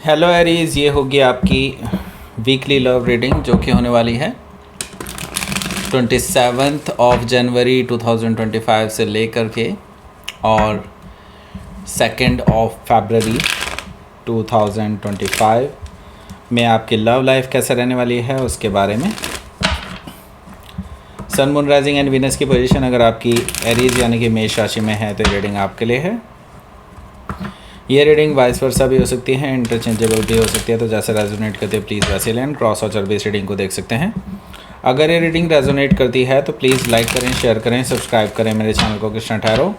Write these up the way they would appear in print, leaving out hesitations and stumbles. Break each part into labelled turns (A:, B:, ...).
A: Hello Aries, ये होगी आपकी वीकली लव रीडिंग जो कि होने वाली है 27 जनवरी 2025 से लेकर के और 2 फरवरी 2025 में आपकी लव लाइफ कैसे रहने वाली है उसके बारे में। सन, मून, राइजिंग एंड वीनस की पोजीशन अगर आपकी एरीज यानी कि मेष राशि में है तो ये रीडिंग आपके लिए है। ये रीडिंग वाइस वर्सा भी हो सकती है, इंटरचेंजेबल भी हो सकती है, तो जैसे रेजोनेट करती है प्लीज़ वैसे लें। क्रॉस और बेस रीडिंग को देख सकते हैं। अगर ये रीडिंग रेजोनेट करती है तो प्लीज़ लाइक करें, शेयर करें, सब्सक्राइब करें मेरे चैनल को कृष्णा टैरो,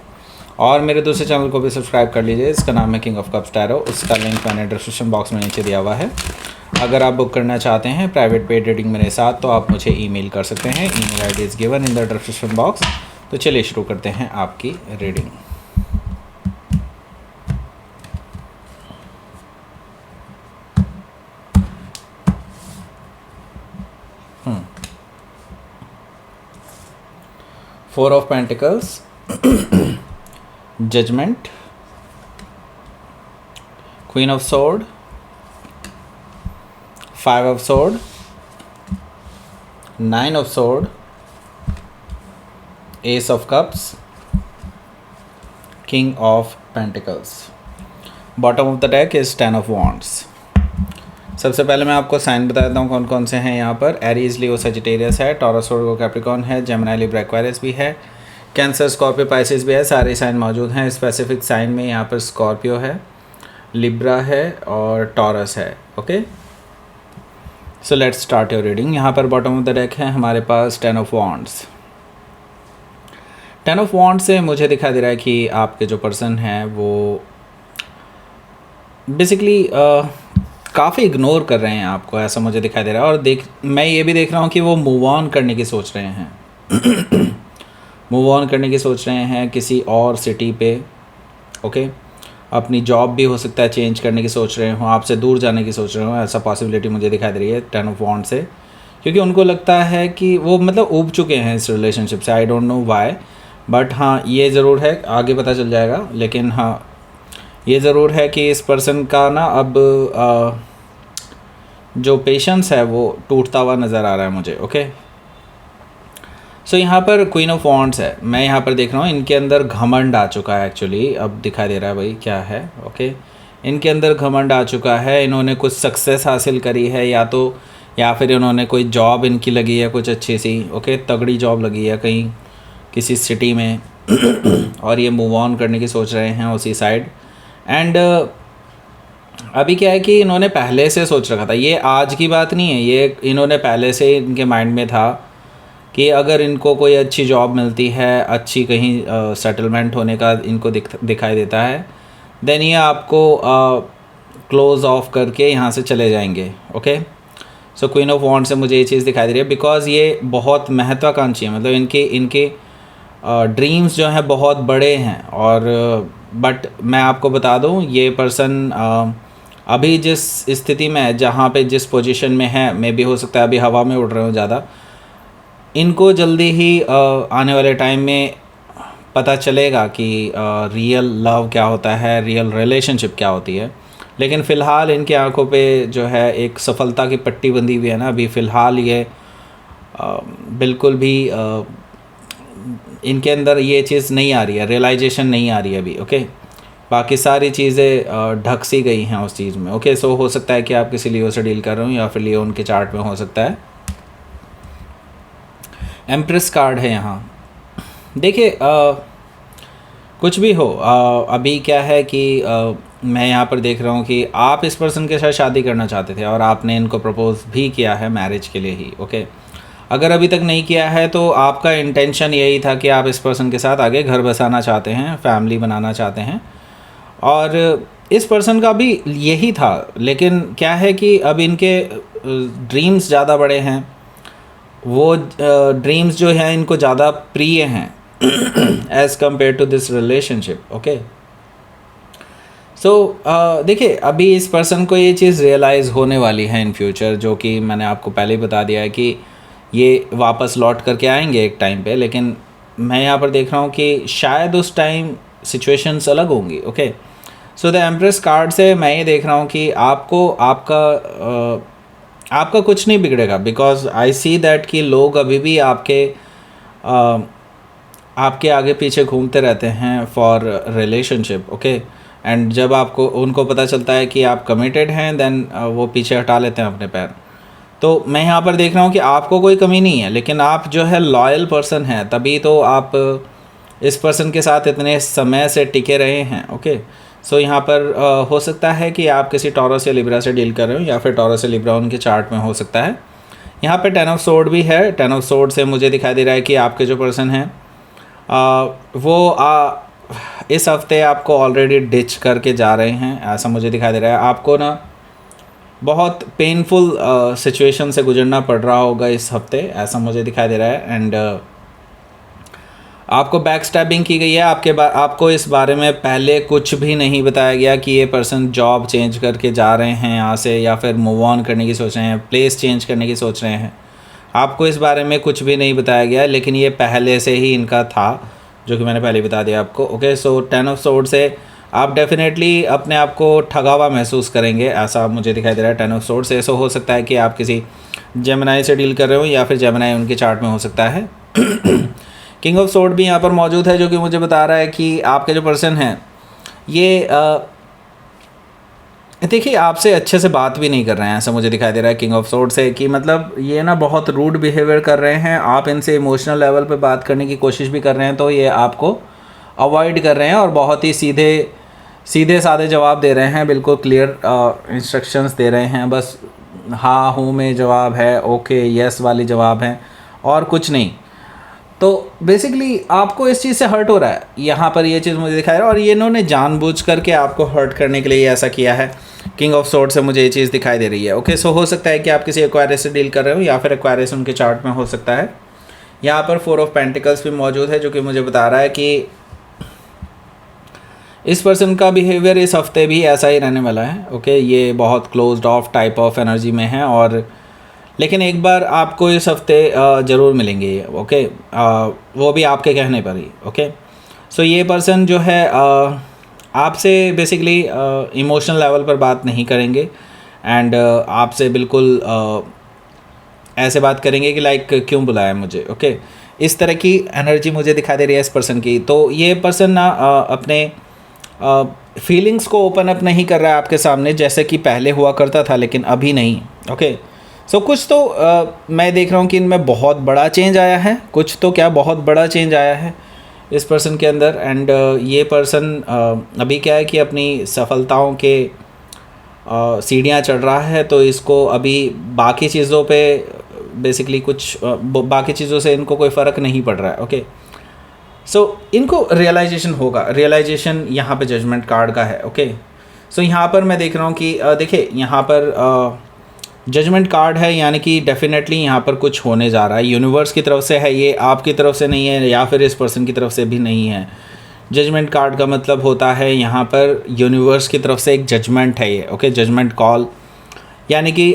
A: और मेरे दूसरे चैनल को भी सब्सक्राइब कर लीजिए, इसका नाम है किंग ऑफ कप्स टैरो। उसका लिंक मैंने डिस्क्रिप्शन बॉक्स में नीचे दिया हुआ है। अगर आप बुक करना चाहते हैं प्राइवेट पेड रीडिंग मेरे साथ तो आप मुझे ईमेल कर सकते हैं। Email ID is given in the description box. तो चलिए शुरू करते हैं आपकी reading. Four of Pentacles, Judgment, Queen of Sword, Five of Sword, Nine of Sword, Ace of Cups, King of Pentacles. Bottom of the deck is Ten of Wands. सबसे पहले मैं आपको साइन बता देता हूँ कौन कौन से हैं यहाँ पर। एरीज, लियो, सजिटेरियस है, टॉरस, वर्गो, कैप्रिकॉर्न है, जेमिनी, लिब्रा, एक्वेरियस भी है, कैंसर, स्कॉर्पियो, पाइसेस भी है। सारे साइन मौजूद हैं। स्पेसिफिक साइन में यहाँ पर स्कॉर्पियो है, लिब्रा है और टॉरस है। Okay, so let's start your reading. यहाँ पर बॉटम ऑफ द डेक है हमारे पास ten of wands. Ten of wands से मुझे दिखाई दे रहा है कि आपके जो पर्सन हैं वो बेसिकली काफ़ी इग्नोर कर रहे हैं आपको, ऐसा मुझे दिखाई दे रहा है। और मैं ये भी देख रहा हूँ कि वो मूव ऑन करने की सोच रहे हैं मूव ऑन करने की सोच रहे हैं किसी और सिटी पे। ओके, अपनी जॉब भी हो सकता है चेंज करने की सोच रहे हो, आपसे दूर जाने की सोच रहे हो, ऐसा पॉसिबिलिटी मुझे दिखाई दे रही है टेन ऑफ वॉन्ड से। क्योंकि उनको लगता है कि वो मतलब ऊब चुके हैं इस रिलेशनशिप से। I don't know why, but हाँ ये ज़रूर है, आगे पता चल जाएगा। लेकिन हाँ ये ज़रूर है कि इस पर्सन का ना अब जो पेशेंस है वो टूटता हुआ नज़र आ रहा है मुझे। ओके, सो यहाँ पर क्वीन ऑफ वॉन्ड्स है। मैं यहाँ पर देख रहा हूँ इनके अंदर घमंड आ चुका है। एक्चुअली अब दिखाई दे रहा है भाई क्या है। ओके, इनके अंदर घमंड आ चुका है। इन्होंने कुछ सक्सेस हासिल करी है या फिर इन्होंने कोई जॉब इनकी लगी है कुछ अच्छी सी। ओके, तगड़ी जॉब लगी है कहीं किसी सिटी में और ये मूव ऑन करने की सोच रहे हैं उसी साइड। एंड अभी क्या है कि इन्होंने पहले से सोच रखा था, ये आज की बात नहीं है, ये इन्होंने पहले से इनके माइंड में था कि अगर इनको कोई अच्छी जॉब मिलती है, अच्छी कहीं सेटलमेंट होने का इनको दिखाई देता है, देन ये आपको क्लोज़ ऑफ करके यहाँ से चले जाएंगे। ओके, सो क्वीन ऑफ वॉन्ड से मुझे ये चीज़ दिखाई दे रही है बिकॉज़ ये बहुत महत्वाकांक्षी है। मतलब इनके ड्रीम्स जो हैं बहुत बड़े हैं। और बट मैं आपको बता दूँ ये पर्सन अभी जिस स्थिति में है, जहाँ पे जिस पोजीशन में है, मे भी हो सकता है अभी हवा में उड़ रहे हो ज़्यादा, इनको जल्दी ही आने वाले टाइम में पता चलेगा कि रियल लव क्या होता है, रियल रिलेशनशिप क्या होती है। लेकिन फ़िलहाल इनकी आंखों पे जो है एक सफलता की पट्टी बंधी हुई है ना। अभी फ़िलहाल ये बिल्कुल भी इनके अंदर ये चीज़ नहीं आ रही है, रियलाइजेशन नहीं आ रही है अभी। ओके, बाकी सारी चीज़ें ढक सी गई हैं उस चीज़ में। ओके, सो हो सकता है कि आप किसी लियो से डील कर रहे हो या फिर लियो उनके चार्ट में हो सकता है। एम्प्रेस कार्ड है यहाँ। देखिए कुछ भी हो, अभी क्या है कि मैं यहाँ पर देख रहा हूँ कि आप इस पर्सन के साथ शादी करना चाहते थे और आपने इनको प्रपोज भी किया है मैरिज के लिए ही। ओके, अगर अभी तक नहीं किया है तो आपका इंटेंशन यही था कि आप इस पर्सन के साथ आगे घर बसाना चाहते हैं, फैमिली बनाना चाहते हैं, और इस पर्सन का भी यही था। लेकिन क्या है कि अब इनके ड्रीम्स ज़्यादा बड़े हैं, वो ड्रीम्स जो हैं इनको ज़्यादा प्रिय हैं as compare to this relationship. Okay, so देखिए अभी इस पर्सन को ये चीज़ रियलाइज़ होने वाली है इन फ्यूचर, जो कि मैंने आपको पहले ही बता दिया है कि ये वापस लौट करके आएंगे एक टाइम पे। लेकिन मैं यहाँ पर देख रहा हूँ कि शायद उस टाइम सिचुएशंस अलग होंगी। Okay, so the empress card से मैं ये देख रहा हूँ कि आपको आपका कुछ नहीं बिगड़ेगा, बिकॉज आई सी दैट कि लोग अभी भी आपके आगे पीछे घूमते रहते हैं फॉर रिलेशनशिप, ओके। एंड जब आपको उनको पता चलता है कि आप कमिटेड हैं, देन वो पीछे हटा लेते हैं अपने पैर। तो मैं यहाँ पर देख रहा हूँ कि आपको कोई कमी नहीं है, लेकिन आप जो है लॉयल पर्सन हैं, तभी तो आप इस पर्सन के साथ इतने समय से टिके रहे हैं, ओके। सो यहाँ पर हो सकता है कि आप किसी टॉरस या लिब्रा से डील कर रहे हो, या फिर टॉरस या लिब्रा उनके चार्ट में हो सकता है। यहाँ पे 10 ऑफ सोर्ड भी है। 10 ऑफ सोर्ड से मुझे दिखाई दे रहा है कि आपके जो पर्सन हैं वो इस हफ्ते आपको ऑलरेडी डिच करके जा रहे हैं, ऐसा मुझे दिखाई दे रहा है। आपको ना बहुत पेनफुल सिचुएशन से गुजरना पड़ रहा होगा इस हफ्ते, ऐसा मुझे दिखाई दे रहा है। एंड आपको बैक स्टैबिंग की गई है। आपको इस बारे में पहले कुछ भी नहीं बताया गया कि ये पर्सन जॉब चेंज करके जा रहे हैं यहाँ से, या फिर मूव ऑन करने की सोच रहे हैं, प्लेस चेंज करने की सोच रहे हैं। आपको इस बारे में कुछ भी नहीं बताया गया, लेकिन ये पहले से ही इनका था, जो कि मैंने पहले बता दिया आपको, ओके। सो 10 ऑफ सोर्ड से आप डेफिनेटली अपने आप को ठगा हुआ महसूस करेंगे, ऐसा मुझे दिखाई दे रहा है 10 ऑफ सोर्ड से। ऐसा हो सकता है कि आप किसी जेमिनाई से डील कर रहे हो, या फिर जेमिनाई उनके चार्ट में हो सकता है। किंग ऑफ सोर्ड भी यहाँ पर मौजूद है, जो कि मुझे बता रहा है कि आपके जो पर्सन हैं ये देखिए आपसे अच्छे से बात भी नहीं कर रहे हैं, ऐसा मुझे दिखाई दे रहा है किंग ऑफ सोर्ड से, कि मतलब ये ना बहुत रूड बिहेवियर कर रहे हैं। आप इनसे इमोशनल लेवल पे बात करने की कोशिश भी कर रहे हैं, तो ये आपको अवॉइड कर रहे हैं और बहुत ही सीधे साधे जवाब दे रहे हैं, बिल्कुल क्लियर इंस्ट्रक्शंस दे रहे हैं। बस हाँ हूँ में जवाब है, ओके यस वाली जवाब है, और कुछ नहीं। तो बेसिकली आपको इस चीज़ से हर्ट हो रहा है, यहाँ पर ये चीज़ मुझे दिखाई रहा है, और ये इन्होंने जानबूझ करके आपको हर्ट करने के लिए ऐसा किया है। किंग ऑफ सोर्ड से मुझे ये चीज़ दिखाई दे रही है, ओके। सो हो सकता है कि आप किसी एक्वायरियस से डील कर रहे हो, या फिर एक्वायरियस उनके चार्ट में हो सकता है। यहाँ पर 4 ऑफ पेंटिकल्स भी मौजूद है, जो कि मुझे बता रहा है कि इस पर्सन का बिहेवियर इस हफ्ते भी ऐसा ही रहने वाला है, ओके। ये बहुत closed of type of energy में है, और लेकिन एक बार आपको इस हफ्ते ज़रूर मिलेंगे, ओके। वो भी आपके कहने पर ही, ओके। सो ये पर्सन जो है आपसे बेसिकली इमोशनल लेवल पर बात नहीं करेंगे, एंड आपसे बिल्कुल ऐसे बात करेंगे कि लाइक क्यों बुलाया मुझे, ओके। इस तरह की एनर्जी मुझे दिखाई दे रही है इस पर्सन की। तो ये पर्सन ना अपने फीलिंग्स को ओपन अप नहीं कर रहा है आपके सामने, जैसे कि पहले हुआ करता था, लेकिन अभी नहीं, ओके। सो कुछ तो मैं देख रहा हूँ कि इनमें बहुत बड़ा चेंज आया है, कुछ तो क्या बहुत बड़ा चेंज आया है इस पर्सन के अंदर। एंड ये पर्सन अभी क्या है कि अपनी सफलताओं के सीढ़ियाँ चढ़ रहा है, तो इसको अभी बाकी चीज़ों पे बेसिकली बाकी चीज़ों से इनको कोई फ़र्क नहीं पड़ रहा है, ओके। सो इनको रियलाइजेशन होगा, रियलाइजेशन यहाँ पे जजमेंट कार्ड का है, ओके। सो यहाँ पर मैं देख रहा हूँ कि देखिए यहाँ पर जजमेंट कार्ड है, यानी कि डेफिनेटली यहाँ पर कुछ होने जा रहा है, यूनिवर्स की तरफ से है, ये आपकी तरफ से नहीं है, या फिर इस पर्सन की तरफ से भी नहीं है। जजमेंट कार्ड का मतलब होता है यहाँ पर यूनिवर्स की तरफ से एक जजमेंट है ये, ओके। जजमेंट कॉल, यानी कि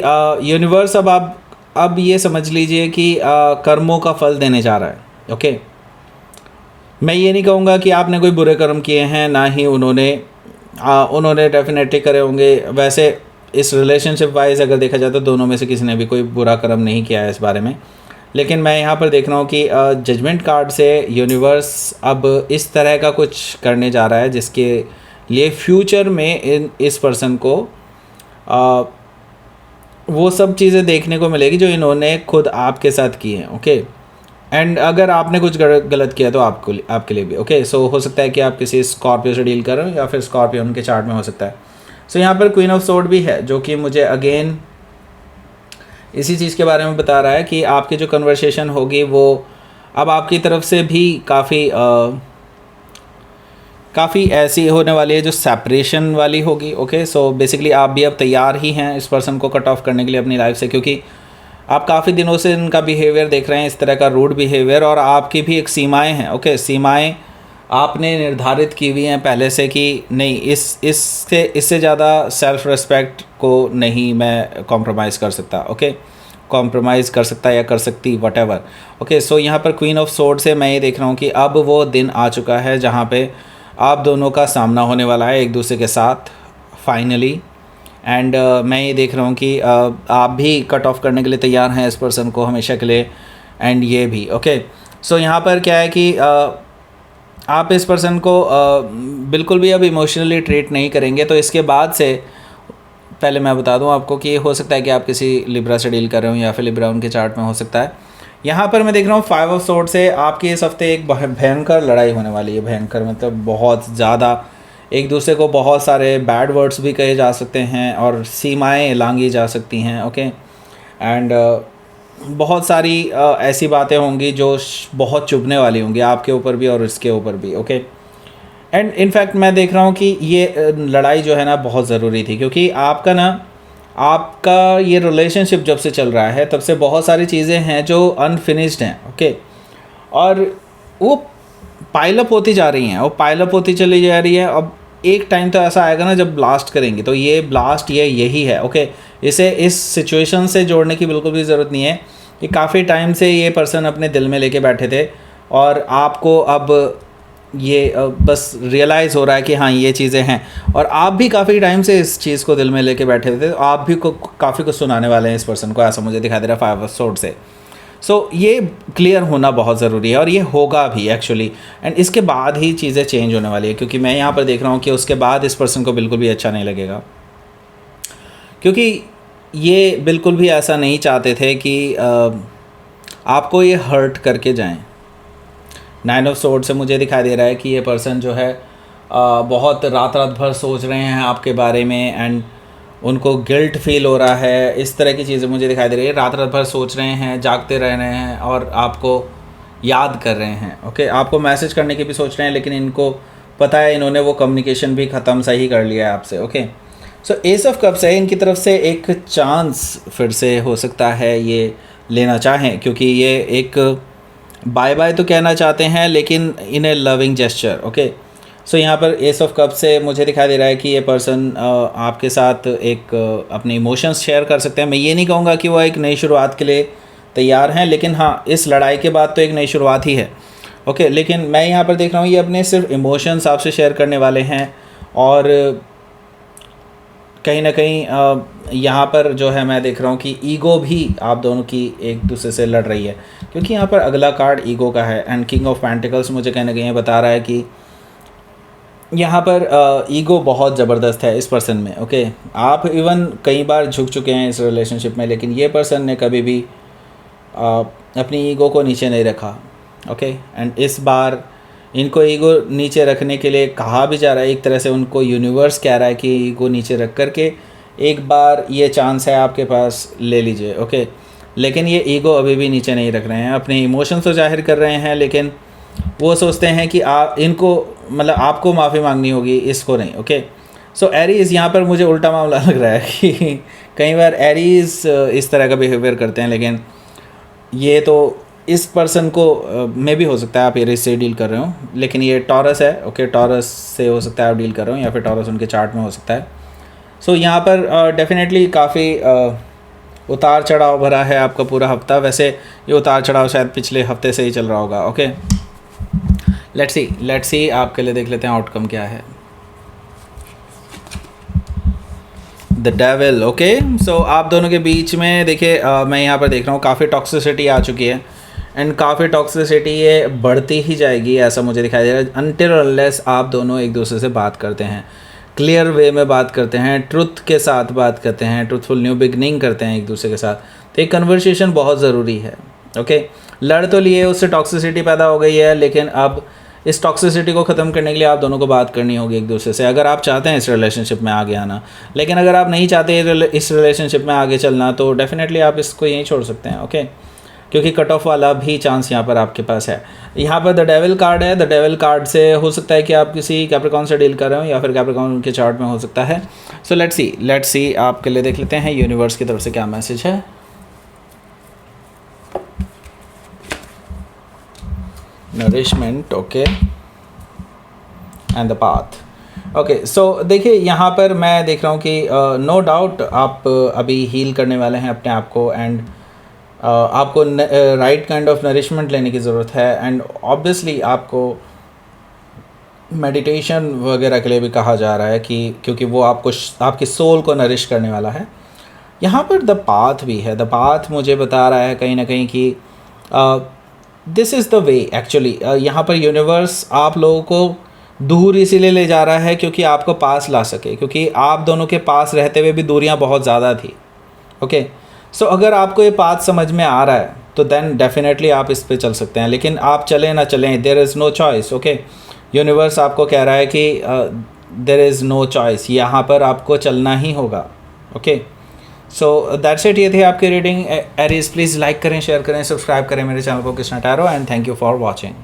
A: यूनिवर्स अब ये समझ लीजिए कि कर्मों का फल देने जा रहा है, ओके। मैं ये नहीं कहूँगा कि आपने कोई बुरे कर्म किए हैं, ना ही उन्होंने डेफिनेटली करे होंगे। वैसे इस रिलेशनशिप वाइज अगर देखा जाए तो दोनों में से किसी ने भी कोई बुरा कर्म नहीं किया है इस बारे में, लेकिन मैं यहाँ पर देख रहा हूँ कि जजमेंट कार्ड से यूनिवर्स अब इस तरह का कुछ करने जा रहा है, जिसके लिए फ्यूचर में इस पर्सन को वो सब चीज़ें देखने को मिलेगी जो इन्होंने खुद आपके साथ की हैं, ओके। एंड अगर आपने कुछ गलत किया तो आपके लिए भी, ओके। सो हो सकता है कि आप किसी स्कॉर्पियो से डील कर रहे हो, या फिर स्कॉर्पियो उनके चार्ट में हो सकता है। सो यहाँ पर क्वीन ऑफ सोर्ड भी है, जो कि मुझे अगेन इसी चीज़ के बारे में बता रहा है कि आपकी जो कन्वर्सेशन होगी वो अब आपकी तरफ से भी काफ़ी ऐसी होने वाली है जो सेपरेशन वाली होगी, ओके। सो बेसिकली आप भी अब तैयार ही हैं इस पर्सन को कट ऑफ करने के लिए अपनी लाइफ से, क्योंकि आप काफ़ी दिनों से इनका बिहेवियर देख रहे हैं, इस तरह का रूड बिहेवियर, और आपकी भी एक सीमाएं हैं, ओके। सीमाएं आपने निर्धारित की हुई हैं पहले से कि नहीं, इससे ज़्यादा सेल्फ़ रिस्पेक्ट को नहीं मैं कॉम्प्रोमाइज़ कर सकता, ओके। कॉम्प्रोमाइज़ कर सकता या कर सकती, वटेवर, ओके। सो यहाँ पर क्वीन ऑफ सोर्ड से मैं ये देख रहा हूँ कि अब वो दिन आ चुका है जहाँ पे आप दोनों का सामना होने वाला है एक दूसरे के साथ फाइनली। एंड मैं ये देख रहा हूँ कि आप भी कट ऑफ करने के लिए तैयार हैं इस पर्सन को हमेशा के लिए, एंड ये भी ओके। सो यहाँ पर क्या है कि आप इस पर्सन को बिल्कुल भी अब इमोशनली ट्रीट नहीं करेंगे। तो इसके बाद से पहले मैं बता दूं आपको कि हो सकता है कि आप किसी लिब्रा से डील कर रहे हो या फिर लिब्रा उनके चार्ट में हो सकता है। यहाँ पर मैं देख रहा हूँ 5 ऑफ सोर्ड से आपकी इस हफ्ते एक भयंकर लड़ाई होने वाली है। भयंकर मतलब बहुत ज़्यादा, एक दूसरे को बहुत सारे बैड वर्ड्स भी कहे जा सकते हैं और सीमाएं लांघी जा सकती हैं ओके। एंड बहुत सारी ऐसी बातें होंगी जो बहुत चुभने वाली होंगी आपके ऊपर भी और इसके ऊपर भी ओके। एंड इनफैक्ट मैं देख रहा हूँ कि ये लड़ाई जो है ना बहुत ज़रूरी थी, क्योंकि आपका ये रिलेशनशिप जब से चल रहा है तब से बहुत सारी चीज़ें हैं जो अनफिनिश्ड हैं ओके। और वो पाइलअप होती जा रही हैं, वो पाइलअप होती चली जा रही है। अब एक टाइम तो ऐसा आएगा ना जब ब्लास्ट करेंगे, तो ये ब्लास्ट यही है ओके। इसे इस सिचुएशन से जोड़ने की बिल्कुल भी ज़रूरत नहीं है कि काफ़ी टाइम से ये पर्सन अपने दिल में लेके बैठे थे और आपको अब ये बस रियलाइज़ हो रहा है कि हाँ ये चीज़ें हैं, और आप भी काफ़ी टाइम से इस चीज़ को दिल में लेके बैठे थे। तो आप भी काफ़ी कुछ सुनाने वाले हैं इस पर्सन को, ऐसा मुझे दिखाई दे रहा है 5 ऑफ सोर्ड से। सो ये क्लियर होना बहुत ज़रूरी है और ये होगा भी एक्चुअली। एंड इसके बाद ही चीज़ें चेंज होने वाली है, क्योंकि मैं यहाँ पर देख रहा हूँ कि उसके बाद इस पर्सन को बिल्कुल भी अच्छा नहीं लगेगा, क्योंकि ये बिल्कुल भी ऐसा नहीं चाहते थे कि आपको ये हर्ट करके जाएं। 9 ऑफ सोर्ड से मुझे दिखाई दे रहा है कि ये पर्सन जो है बहुत रात भर सोच रहे हैं आपके बारे में, एंड उनको गिल्ट फील हो रहा है। इस तरह की चीज़ें मुझे दिखाई दे रही है। रात भर सोच रहे हैं, जागते रह रहे हैं और आपको याद कर रहे हैं ओके। आपको मैसेज करने की भी सोच रहे हैं, लेकिन इनको पता है इन्होंने वो कम्युनिकेशन भी ख़त्म सही कर लिया है आपसे okay. So S of cups है, इनकी तरफ से एक चांस फिर से हो सकता है ये लेना चाहें, क्योंकि ये एक बाय बाय तो कहना चाहते हैं लेकिन इन ए लविंग जेस्चर ओके। सो यहाँ पर एस ऑफ कप से मुझे दिखाई दे रहा है कि ये पर्सन आपके साथ एक अपने इमोशंस शेयर कर सकते हैं। मैं ये नहीं कहूँगा कि वो एक नई शुरुआत के लिए तैयार हैं, लेकिन हाँ इस लड़ाई के बाद तो एक नई शुरुआत ही है ओके। लेकिन मैं यहाँ पर देख रहा हूँ ये अपने सिर्फ इमोशंस आपसे शेयर करने वाले हैं, और कहीं ना कहीं यहाँ पर जो है मैं देख रहा हूँ कि ईगो भी आप दोनों की एक दूसरे से लड़ रही है, क्योंकि यहाँ पर अगला कार्ड ईगो का है। एंड किंग ऑफ पेंटिकल्स मुझे कहीं ना कहीं बता रहा है कि यहाँ पर ईगो बहुत ज़बरदस्त है इस पर्सन में ओके। आप इवन कई बार झुक चुके हैं इस रिलेशनशिप में, लेकिन ये पर्सन ने कभी भी अपनी ईगो को नीचे नहीं रखा ओके। एंड इस बार इनको ईगो नीचे रखने के लिए कहा भी जा रहा है, एक तरह से उनको यूनिवर्स कह रहा है कि ईगो नीचे रख करके एक बार ये चांस है आपके पास, ले लीजिए ओके। लेकिन ये ईगो अभी भी नीचे नहीं रख रहे हैं, अपने इमोशंस तो जाहिर कर रहे हैं, लेकिन वो सोचते हैं कि आप इनको मतलब आपको माफ़ी मांगनी होगी, इसको नहीं ओके। सो एरीज़ यहाँ पर मुझे उल्टा मामला लग रहा है कि कई बार एरीज़ इस तरह का बिहेवियर करते हैं, लेकिन ये तो इस पर्सन को में भी हो सकता है आप एरीज से डील कर रहे हो, लेकिन ये टॉरस है ओके। टॉरस से हो सकता है आप डील कर रहे हो, या फिर टॉरस उनके चार्ट में हो सकता है। सो यहाँ पर डेफिनेटली काफ़ी उतार चढ़ाव भरा है आपका पूरा हफ्ता। वैसे ये उतार चढ़ाव शायद पिछले हफ्ते से ही चल रहा होगा ओके। लेट्स सी आपके लिए देख लेते हैं आउटकम क्या है। The devil okay. सो आप दोनों के बीच में देखिए मैं यहाँ पर देख रहा हूँ काफ़ी टॉक्सिसिटी आ चुकी है, एंड काफ़ी टॉक्सिसिटी ये बढ़ती ही जाएगी ऐसा मुझे दिखाई दे रहा है, अनटिल अनलेस आप दोनों एक दूसरे से बात करते हैं, क्लियर वे में बात करते हैं, ट्रुथ के साथ बात करते हैं, ट्रुथफुल न्यू बिगनिंग करते हैं एक दूसरे के साथ। तो एक कन्वर्सेशन बहुत ज़रूरी है ओके। लड़ तो लिए, उससे टॉक्सिसिटी पैदा हो गई है, लेकिन अब इस टॉक्सिसिटी को ख़त्म करने के लिए आप दोनों को बात करनी होगी एक दूसरे से, अगर आप चाहते हैं इस रिलेशनशिप में आगे आना। लेकिन अगर आप नहीं चाहते इस रिलेशनशिप में आगे चलना, तो डेफिनेटली आप इसको यहीं छोड़ सकते हैं ओके, क्योंकि कट ऑफ वाला भी चांस यहाँ पर आपके पास है। यहाँ पर द डेविल कार्ड है। द डेविल कार्ड से हो सकता है कि आप किसी कैप्रिकॉर्न से डील कर रहे हो, या फिर कैप्रिकॉर्न के चार्ट में हो सकता है। सो लेट्स सी आपके लिए देख लेते हैं यूनिवर्स की तरफ से क्या मैसेज है। Nourishment okay, and the path okay. So देखिए यहाँ पर मैं देख रहा हूँ कि नो डाउट आप अभी हील करने वाले हैं अपने आप को, एंड आपको राइट काइंड ऑफ नरिशमेंट लेने की ज़रूरत है। एंड ऑब्वियसली आपको मेडिटेशन वगैरह के लिए भी कहा जा रहा है कि क्योंकि वो आपको आपकी सोल को नरिश करने वाला है। यहाँ पर द पाथ भी है। द पाथ मुझे बता रहा है कहीं ना कहीं कि this is the way actually. यहाँ पर यूनिवर्स आप लोगों को दूर इसीलिए ले जा रहा है क्योंकि आपको पास ला सके, क्योंकि आप दोनों के पास रहते हुए भी दूरियाँ बहुत ज़्यादा थी। ओके, सो अगर आपको ये बात समझ में आ रहा है तो देन डेफिनेटली आप इस पे चल सकते हैं, लेकिन आप चलें ना चलें, there is no choice. Okay, universe आपको कह रहा है कि देयर इज़ नो चॉइस, यहाँ पर आपको चलना ही होगा। Okay, so that's it. ये थी आपकी रीडिंग एरीज। प्लीज़ लाइक करें, शेयर करें, सब्सक्राइब करें मेरे चैनल को Krishna tarot, and thank you for watching.